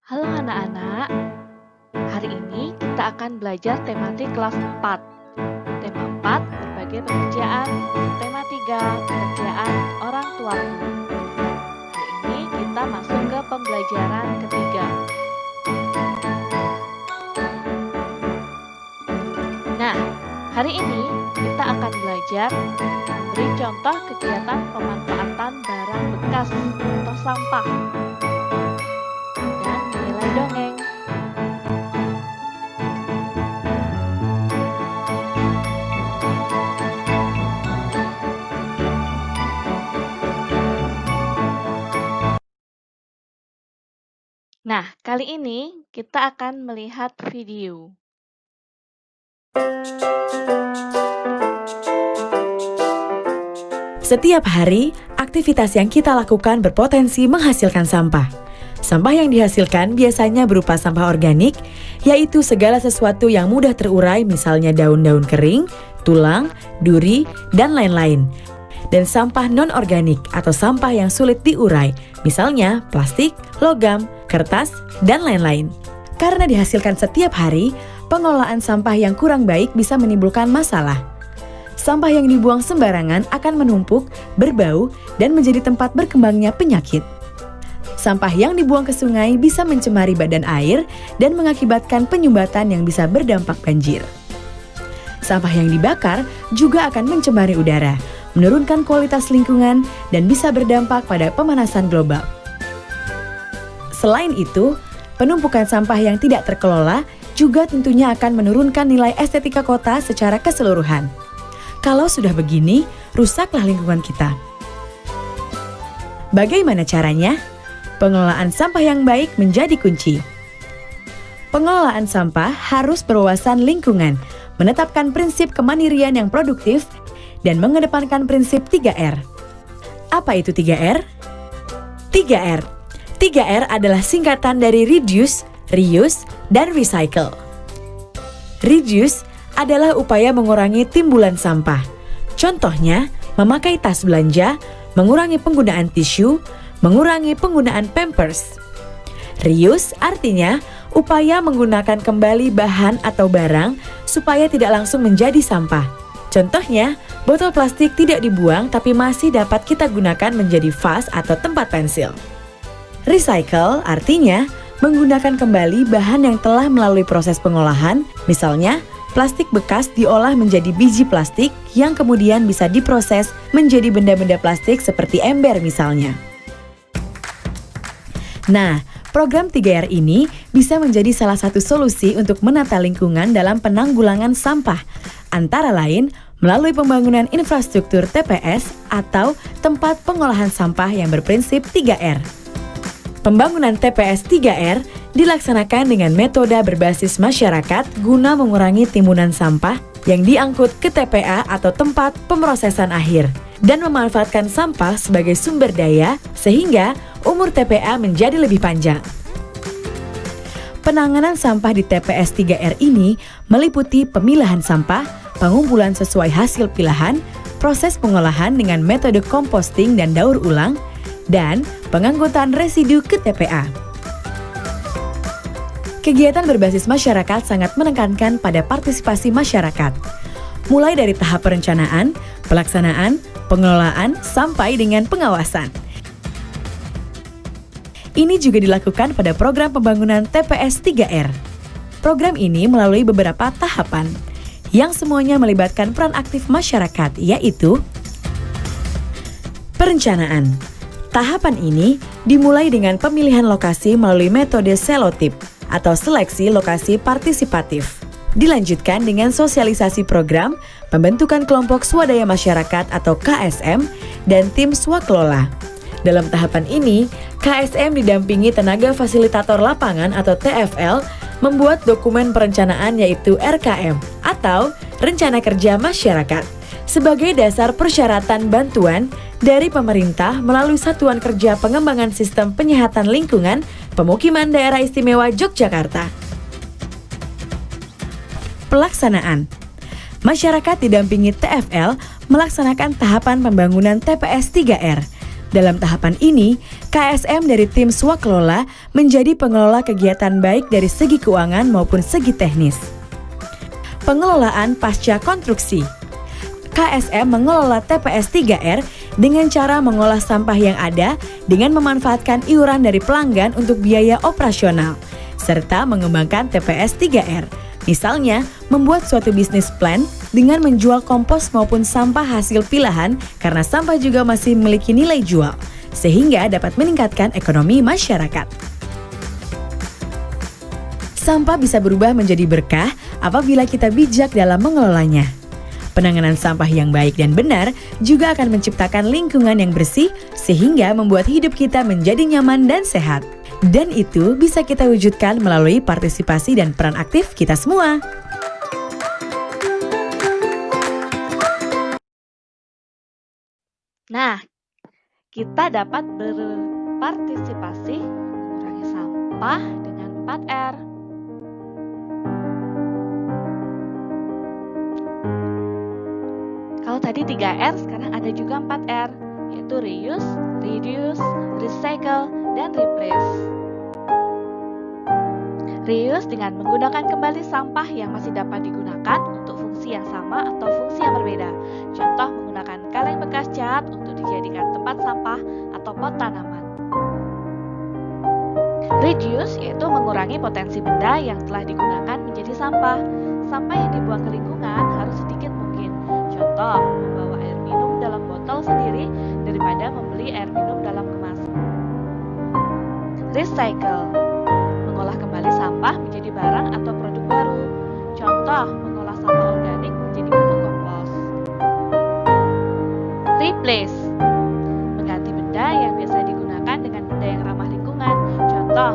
Halo anak-anak, hari ini kita akan belajar tematik kelas 4. Tema 4, berbagai pekerjaan. Tema 3, pekerjaan orang tuaku. Hari ini kita masuk ke pembelajaran ketiga. Nah, hari ini kita akan belajar memberi contoh kegiatan pemanfaatan barang bekas atau sampah dan menilai dongeng. Nah, kali ini kita akan melihat video. Setiap hari, aktivitas yang kita lakukan berpotensi menghasilkan sampah. Sampah yang dihasilkan biasanya berupa sampah organik, yaitu segala sesuatu yang mudah terurai, misalnya daun-daun kering, tulang, duri, dan lain-lain. Dan sampah non-organik atau sampah yang sulit diurai, misalnya plastik, logam, kertas, dan lain-lain. Karena dihasilkan setiap hari, pengelolaan sampah yang kurang baik bisa menimbulkan masalah. Sampah yang dibuang sembarangan akan menumpuk, berbau, dan menjadi tempat berkembangnya penyakit. Sampah yang dibuang ke sungai bisa mencemari badan air dan mengakibatkan penyumbatan yang bisa berdampak banjir. Sampah yang dibakar juga akan mencemari udara, menurunkan kualitas lingkungan, dan bisa berdampak pada pemanasan global. Selain itu, penumpukan sampah yang tidak terkelola juga tentunya akan menurunkan nilai estetika kota secara keseluruhan. Kalau sudah begini, rusaklah lingkungan kita. Bagaimana caranya? Pengelolaan sampah yang baik menjadi kunci. Pengelolaan sampah harus berwawasan lingkungan, menetapkan prinsip kemandirian yang produktif, dan mengedepankan prinsip 3R. Apa itu 3R? 3R. 3R adalah singkatan dari reduce, reuse, dan recycle. Reduce adalah upaya mengurangi timbulan sampah. Contohnya, memakai tas belanja, mengurangi penggunaan tisu, mengurangi penggunaan pampers. Reuse artinya upaya menggunakan kembali bahan atau barang supaya tidak langsung menjadi sampah. Contohnya, botol plastik tidak dibuang tapi masih dapat kita gunakan menjadi vas atau tempat pensil. Recycle artinya menggunakan kembali bahan yang telah melalui proses pengolahan, misalnya plastik bekas diolah menjadi biji plastik yang kemudian bisa diproses menjadi benda-benda plastik seperti ember misalnya. Nah, program 3R ini bisa menjadi salah satu solusi untuk menata lingkungan dalam penanggulangan sampah, antara lain melalui pembangunan infrastruktur TPS atau tempat pengolahan sampah yang berprinsip 3R. Pembangunan TPS 3R dilaksanakan dengan metode berbasis masyarakat guna mengurangi timbunan sampah yang diangkut ke TPA atau tempat pemrosesan akhir dan memanfaatkan sampah sebagai sumber daya sehingga umur TPA menjadi lebih panjang. Penanganan sampah di TPS 3R ini meliputi pemilahan sampah, pengumpulan sesuai hasil pilahan, proses pengolahan dengan metode composting dan daur ulang, dan pengangkutan residu ke TPA. Kegiatan berbasis masyarakat sangat menekankan pada partisipasi masyarakat, mulai dari tahap perencanaan, pelaksanaan, pengelolaan, sampai dengan pengawasan. Ini juga dilakukan pada program pembangunan TPS 3R. Program ini melalui beberapa tahapan, yang semuanya melibatkan peran aktif masyarakat, yaitu perencanaan. Tahapan ini dimulai dengan pemilihan lokasi melalui metode selotip atau seleksi lokasi partisipatif. Dilanjutkan dengan sosialisasi program, pembentukan kelompok swadaya masyarakat atau KSM, dan tim swakelola. Dalam tahapan ini, KSM didampingi tenaga fasilitator lapangan atau TFL membuat dokumen perencanaan yaitu RKM atau Rencana Kerja Masyarakat sebagai dasar persyaratan bantuan dari pemerintah melalui Satuan Kerja Pengembangan Sistem Penyihatan Lingkungan Pemukiman Daerah Istimewa Yogyakarta. Pelaksanaan. Masyarakat didampingi TFL melaksanakan tahapan pembangunan TPS 3R Dalam tahapan ini, KSM dari tim Swakelola menjadi pengelola kegiatan baik dari segi keuangan maupun segi teknis. Pengelolaan pasca konstruksi. KSM mengelola TPS 3R dengan cara mengolah sampah yang ada dengan memanfaatkan iuran dari pelanggan untuk biaya operasional, serta mengembangkan TPS 3R. Misalnya, membuat suatu bisnis plan dengan menjual kompos maupun sampah hasil pilahan karena sampah juga masih memiliki nilai jual, sehingga dapat meningkatkan ekonomi masyarakat. Sampah bisa berubah menjadi berkah apabila kita bijak dalam mengelolanya. Penanganan sampah yang baik dan benar juga akan menciptakan lingkungan yang bersih sehingga membuat hidup kita menjadi nyaman dan sehat. Dan itu bisa kita wujudkan melalui partisipasi dan peran aktif kita semua. Nah, kita dapat berpartisipasi mengurangi sampah dengan 4R. Kalau tadi 3R, sekarang ada juga 4R, yaitu reuse, reduce, recycle, dan replace. Reuse dengan menggunakan kembali sampah yang masih dapat digunakan untuk fungsi yang sama atau fungsi yang berbeda. Contoh menggunakan kaleng bekas cat untuk dijadikan tempat sampah atau pot tanaman. Reduce yaitu mengurangi potensi benda yang telah digunakan menjadi sampah. Sampah yang dibuang ke lingkungan harus sedikit mungkin. Contoh, membawa air minum dalam botol sendiri daripada membeli air minum dalam kemasan. Recycle, mengolah kembali sampah menjadi barang atau produk baru. Contoh, mengolah sampah organik menjadi pupuk kompos. Replace, mengganti benda yang biasa digunakan dengan benda yang ramah lingkungan. Contoh,